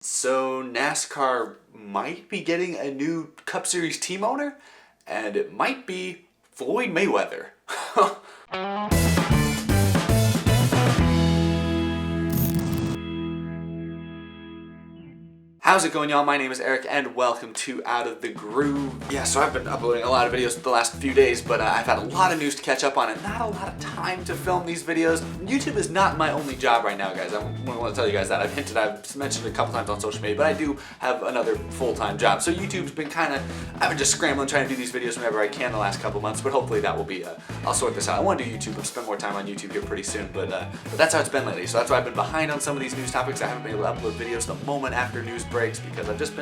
So NASCAR might be getting a new Cup Series team owner, and it might be Floyd Mayweather. How's it going, y'all? My name is Eric and welcome to Out of the Groove. Yeah, so I've been uploading a lot of videos the last few days, but I've had a lot of news to catch up on and not a lot of time to film these videos. YouTube is not my only job right now, guys. I want to tell you guys that. I've mentioned it a couple times on social media, but I do have another full-time job. So YouTube's been I've been just scrambling trying to do these videos whenever I can the last couple months, but hopefully that will be, I'll sort this out. I want to do YouTube and spend more time on YouTube here pretty soon, but that's how it's been lately. So that's why I've been behind on some of these news topics. I haven't been able to upload videos the moment after news breaks because I've just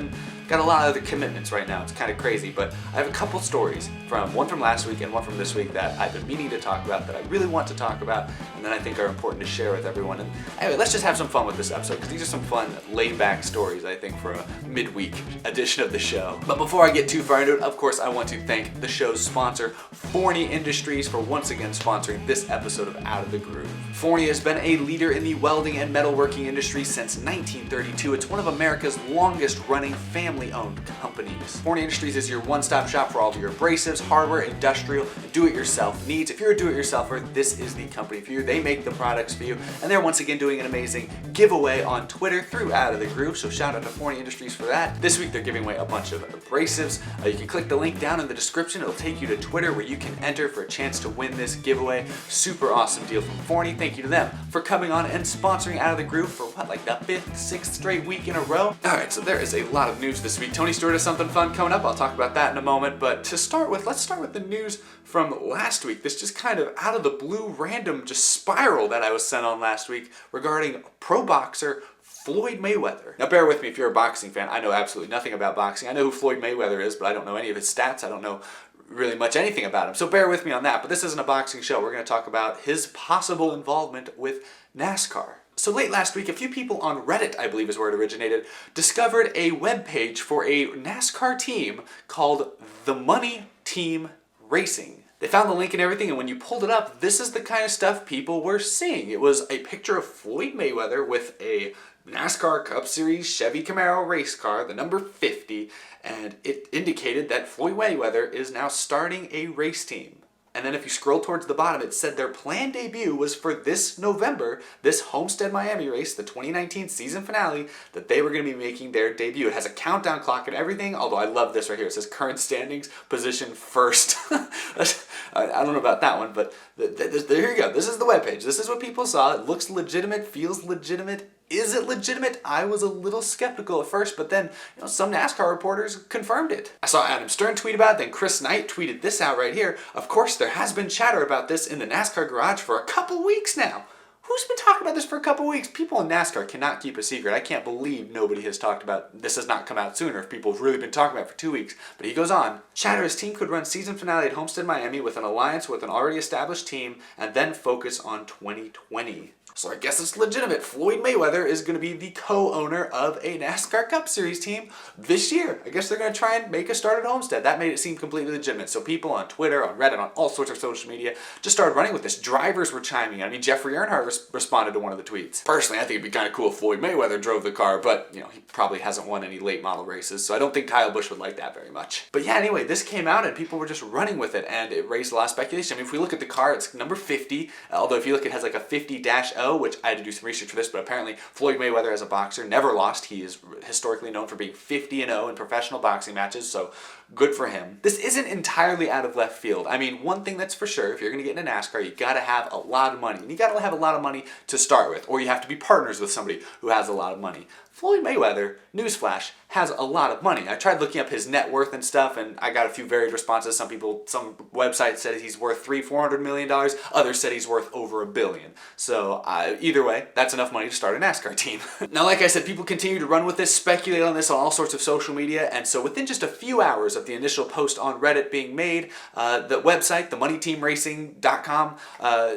got a lot of other commitments right now. It's kind of crazy, but I have a couple stories, one from last week and one from this week that I've been meaning to talk about, that I really want to talk about, and that I think are important to share with everyone. And anyway, let's just have some fun with this episode, because these are some fun, laid-back stories, I think, for a midweek edition of the show. But before I get too far into it, of course, I want to thank the show's sponsor, Forney Industries, for once again sponsoring this episode of Out of the Groove. Forney has been a leader in the welding and metalworking industry since 1932. It's one of America's longest-running family-owned companies. Forney Industries is your one-stop shop for all of your abrasives, hardware, industrial, and do-it-yourself needs. If you're a do-it-yourselfer, this is the company for you. They make the products for you, and they're once again doing an amazing giveaway on Twitter through Out of the Groove, so shout out to Forney Industries for that. This week they're giving away a bunch of abrasives. You can click the link down in the description. It'll take you to Twitter where you can enter for a chance to win this giveaway. Super awesome deal from Forney. Thank you to them for coming on and sponsoring Out of the Groove for like the 5th, 6th straight week in a row. Alright, so there is a lot of news this week. Tony Stewart has something fun coming up. I'll talk about that in a moment, but to start with, let's start with the news from last week. This just kind of out of the blue random just spiral that I was sent on last week regarding pro boxer Floyd Mayweather. Now bear with me if you're a boxing fan. I know absolutely nothing about boxing. I know who Floyd Mayweather is, but I don't know any of his stats. I don't know really much anything about him. So bear with me on that. But this isn't a boxing show. We're going to talk about his possible involvement with NASCAR. So late last week, a few people on Reddit, I believe is where it originated, discovered a webpage for a NASCAR team called The Money Team Racing. They found the link and everything, and when you pulled it up, this is the kind of stuff people were seeing. It was a picture of Floyd Mayweather with a NASCAR Cup Series Chevy Camaro race car, the number 50, and it indicated that Floyd Mayweather is now starting a race team. And then if you scroll towards the bottom, it said their planned debut was for this November, this Homestead Miami race, the 2019 season finale, that they were going to be making their debut. It has a countdown clock and everything, although I love this right here. It says current standings, position first. I don't know about that one, but there you go. This is the webpage. This is what people saw. It looks legitimate, feels legitimate. Is it legitimate? I was a little skeptical at first, but then some NASCAR reporters confirmed it. I saw Adam Stern tweet about it, then Chris Knight tweeted this out right here. Of course, there has been chatter about this in the NASCAR garage for a couple weeks now. Who's been talking about this for a couple weeks? People in NASCAR cannot keep a secret. I can't believe nobody has talked about this. Has not come out sooner if people have really been talking about it for 2 weeks. But he goes on. Chatter, his team could run season finale at Homestead Miami with an alliance with an already established team and then focus on 2020. So I guess it's legitimate. Floyd Mayweather is going to be the co-owner of a NASCAR Cup Series team this year. I guess they're going to try and make a start at Homestead. That made it seem completely legitimate. So people on Twitter, on Reddit, on all sorts of social media just started running with this. Drivers were chiming in. I mean, Jeffrey Earnhardt responded to one of the tweets. Personally, I think it'd be kind of cool if Floyd Mayweather drove the car, but he probably hasn't won any late model races, so I don't think Kyle Busch would like that very much. But yeah, anyway, this came out and people were just running with it, and it raised a lot of speculation. I mean, if we look at the car, it's number 50, although if you look, it has like a 50-0, which I had to do some research for this, but apparently Floyd Mayweather as a boxer never lost. He is historically known for being 50-0 in professional boxing matches, so good for him. This isn't entirely out of left field. I mean, one thing that's for sure, if you're going to get into NASCAR, you got to have a lot of money. And you got to have a lot of money to start with, or you have to be partners with somebody who has a lot of money. Floyd Mayweather, newsflash, has a lot of money. I tried looking up his net worth and stuff, and I got a few varied responses. Some websites said he's worth $300-400 million. Others said he's worth over $1 billion. So either way, that's enough money to start a NASCAR team. Now, like I said, people continue to run with this, speculate on this on all sorts of social media, and so within just a few hours of the initial post on Reddit being made, the website, themoneyteamracing.com,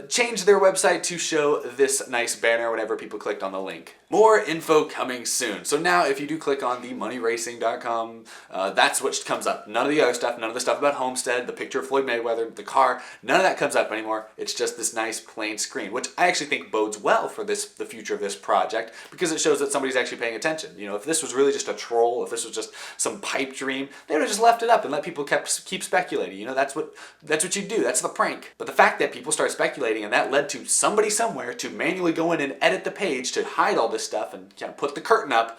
changed their website to show this nice banner whenever people clicked on the link. More info coming soon. So now if you do click on the moneyracing.com, that's what comes up. None of the other stuff, none of the stuff about Homestead, the picture of Floyd Mayweather, the car, none of that comes up anymore. It's just this nice plain screen, which I actually think bodes well for the future of this project, because it shows that somebody's actually paying attention. You know, if this was really just a troll, if this was just some pipe dream, they would have just left it up and let people keep speculating. You know, that's what you do. That's the prank. But the fact that people start speculating and that led to somebody somewhere to manually go in and edit the page to hide all this stuff and kind of put the curtain up,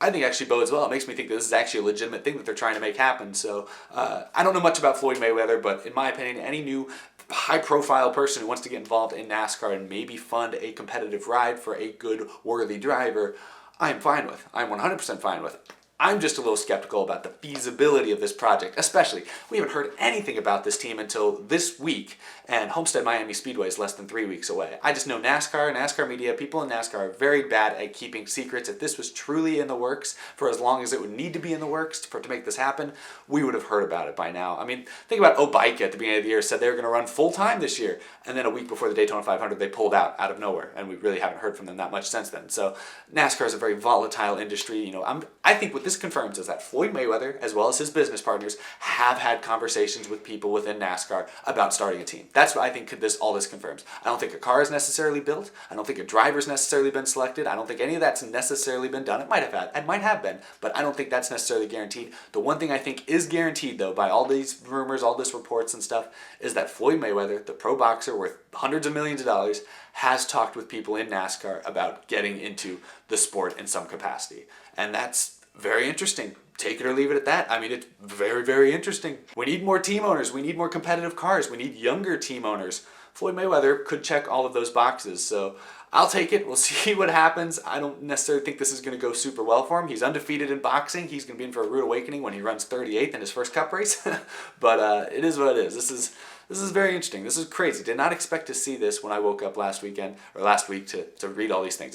I think actually bodes well. It makes me think that this is actually a legitimate thing that they're trying to make happen. So I don't know much about Floyd Mayweather, but in my opinion, any new high-profile person who wants to get involved in NASCAR and maybe fund a competitive ride for a good, worthy driver, I'm fine with. I'm 100% fine with. I'm just a little skeptical about the feasibility of this project, especially we haven't heard anything about this team until this week, and Homestead Miami Speedway is less than 3 weeks away. I just know NASCAR media, people in NASCAR are very bad at keeping secrets. If this was truly in the works for as long as it would need to be in the works to make this happen, we would have heard about it by now. I mean, think about Obike at the beginning of the year said they were going to run full-time this year, and then a week before the Daytona 500 they pulled out of nowhere, and we really haven't heard from them that much since then. So NASCAR is a very volatile industry. You know, I think what this confirms is that Floyd Mayweather, as well as his business partners, have had conversations with people within NASCAR about starting a team. That's what I think all this confirms. I don't think a car is necessarily built. I don't think a driver's necessarily been selected. I don't think any of that's necessarily been done. It might have been, but I don't think that's necessarily guaranteed. The one thing I think is guaranteed, though, by all these rumors, all these reports and stuff, is that Floyd Mayweather, the pro boxer worth hundreds of millions of dollars, has talked with people in NASCAR about getting into the sport in some capacity. And that's very interesting. Take it or leave it at that. I mean, it's very, very interesting. We need more team owners. We need more competitive cars. We need younger team owners. Floyd Mayweather could check all of those boxes. So I'll take it. We'll see what happens. I don't necessarily think this is going to go super well for him. He's undefeated in boxing. He's going to be in for a rude awakening when he runs 38th in his first cup race. But it is what it is. This is very interesting. This is crazy. Did not expect to see this when I woke up last week to read all these things.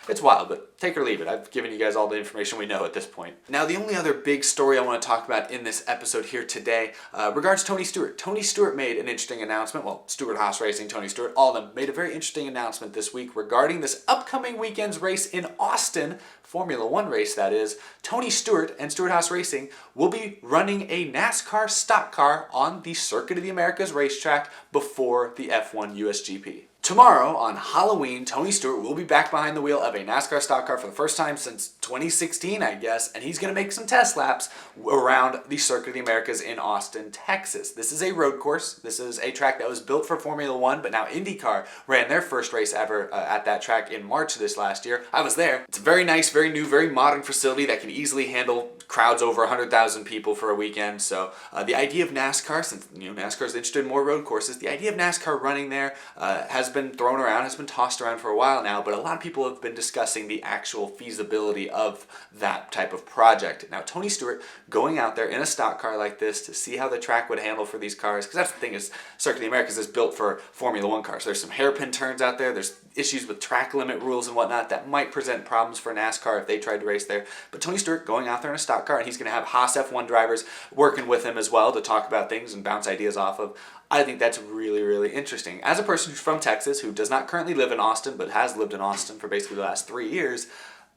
It's wild, but take or leave it. I've given you guys all the information we know at this point. Now, the only other big story I want to talk about in this episode here today regards Tony Stewart. Tony Stewart made an interesting announcement. Well, Stewart-Haas Racing, Tony Stewart, all of them made a very interesting announcement this week regarding this upcoming weekend's race in Austin, Formula One race that is. Tony Stewart and Stewart-Haas Racing will be running a NASCAR stock car on the Circuit of the Americas racetrack before the F1 USGP. Tomorrow, on Halloween, Tony Stewart will be back behind the wheel of a NASCAR stock car for the first time since 2016, I guess, and he's going to make some test laps around the Circuit of the Americas in Austin, Texas. This is a road course. This is a track that was built for Formula One, but now IndyCar ran their first race ever at that track in March of this last year. I was there. It's a very nice, very new, very modern facility that can easily handle crowds over 100,000 people for a weekend. So the idea of NASCAR, since NASCAR is interested in more road courses, the idea of NASCAR running there has been thrown around, has been tossed around for a while now, but a lot of people have been discussing the actual feasibility of that type of project. Now, Tony Stewart going out there in a stock car like this to see how the track would handle for these cars, because that's the thing, is Circuit of the Americas is built for Formula One cars. There's some hairpin turns out there, there's issues with track limit rules and whatnot that might present problems for NASCAR if they tried to race there. But Tony Stewart going out there in a stock car, and he's going to have Haas F1 drivers working with him as well to talk about things and bounce ideas off of. I think that's really, really interesting. As a person who's from Texas, who does not currently live in Austin, but has lived in Austin for basically the last 3 years,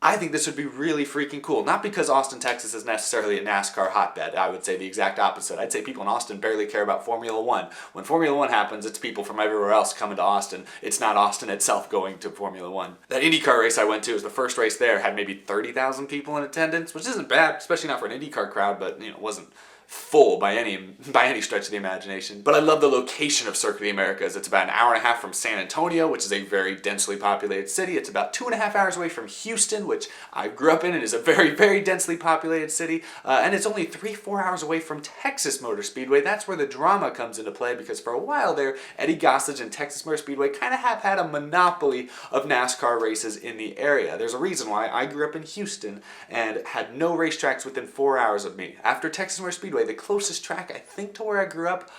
I think this would be really freaking cool. Not because Austin, Texas is necessarily a NASCAR hotbed. I would say the exact opposite. I'd say people in Austin barely care about Formula One. When Formula One happens, it's people from everywhere else coming to Austin. It's not Austin itself going to Formula One. That IndyCar race I went to, was the first race there, had maybe 30,000 people in attendance, which isn't bad, especially not for an IndyCar crowd, but it wasn't full by any stretch of the imagination. But I love the location of Circuit of the Americas. It's about an hour and a half from San Antonio, which is a very densely populated city. It's about 2.5 hours away from Houston, which I grew up in and is a very, very densely populated city. And it's only 3-4 hours away from Texas Motor Speedway. That's where the drama comes into play, because for a while there, Eddie Gossage and Texas Motor Speedway kind of have had a monopoly of NASCAR races in the area. There's a reason why I grew up in Houston and had no racetracks within 4 hours of me. After Texas Motor Speedway, the closest track I think to where I grew up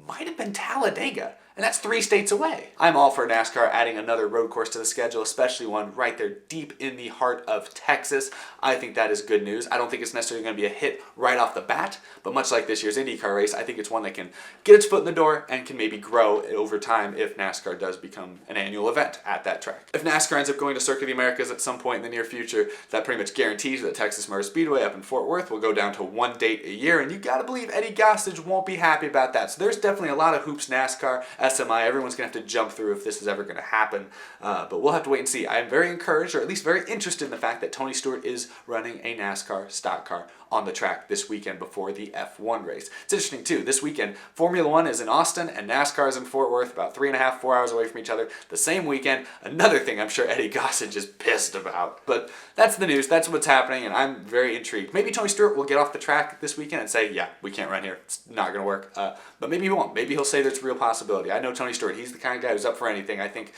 might have been Talladega. And that's 3 states away. I'm all for NASCAR adding another road course to the schedule, especially one right there deep in the heart of Texas. I think that is good news. I don't think it's necessarily going to be a hit right off the bat, but much like this year's IndyCar race, I think it's one that can get its foot in the door and can maybe grow over time if NASCAR does become an annual event at that track. If NASCAR ends up going to Circuit of the Americas at some point in the near future, that pretty much guarantees that Texas Motor Speedway up in Fort Worth will go down to 1 date a year, and you gotta believe Eddie Gossage won't be happy about that. So there's definitely a lot of hoops NASCAR, SMI, everyone's going to have to jump through if this is ever going to happen. But we'll have to wait and see. I am very encouraged, or at least very interested in the fact that Tony Stewart is running a NASCAR stock car on the track this weekend before the F1 race. It's interesting too, this weekend Formula 1 is in Austin and NASCAR is in Fort Worth, about 3.5, 4 hours away from each other the same weekend. Another thing I'm sure Eddie Gossage is pissed about. But that's the news, that's what's happening, and I'm very intrigued. Maybe Tony Stewart will get off the track this weekend and say, yeah, we can't run here, it's not going to work. But maybe he won't. Maybe he'll say there's a real possibility. I know Tony Stewart, he's the kind of guy who's up for anything. I think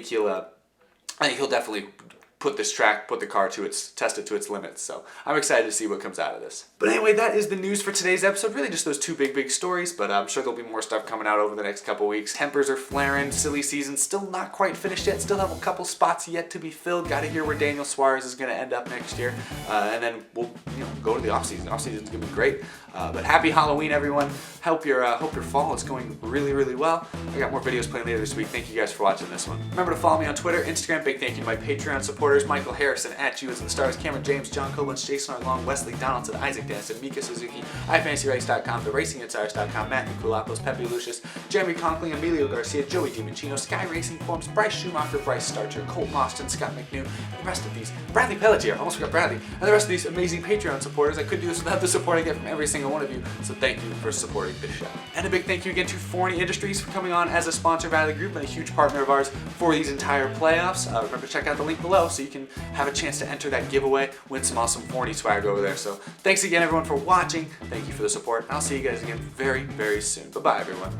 he'll definitely put the car to test it to its limits. So I'm excited to see what comes out of this. But anyway, that is the news for today's episode. Really just those 2 big stories, but I'm sure there'll be more stuff coming out over the next couple weeks. Tempers are flaring, silly season still not quite finished yet. Still have a couple spots yet to be filled. Got to hear where Daniel Suarez is going to end up next year. And then we'll go to the off season. Off season's going to be great. But happy Halloween, everyone. Hope your fall is going really well. I got more videos planned later this week. Thank you guys for watching this one. Remember to follow me on Twitter, Instagram. Big thank you to my Patreon supporters. Michael Harrison, at you as the stars, Cameron James, John Koblenz, Jason Arlong, Wesley Donaldson, Isaac Dennison, Mika Suzuki, iFantasyRace.com, TheRacingInsiders.com, Matthew Kulapos, Pepe Lucius, Jeremy Conkling, Emilio Garcia, Joey DiMancino, Sky Racing Forms, Bryce Schumacher, Bryce Starcher, Colt Mostyn, Scott McNew, and the rest of these, Bradley Pelletier, almost forgot Bradley, and the rest of these amazing Patreon supporters. I couldn't do this without the support I get from every single one of you, so thank you for supporting this show. And a big thank you again to Forney Industries for coming on as a sponsor of Out of the Group and a huge partner of ours for these entire playoffs. Remember to check out the link below so you can have a chance to enter that giveaway, win some awesome Forney swag over there. So thanks again everyone for watching, thank you for the support, and I'll see you guys again very soon. Bye-bye everyone.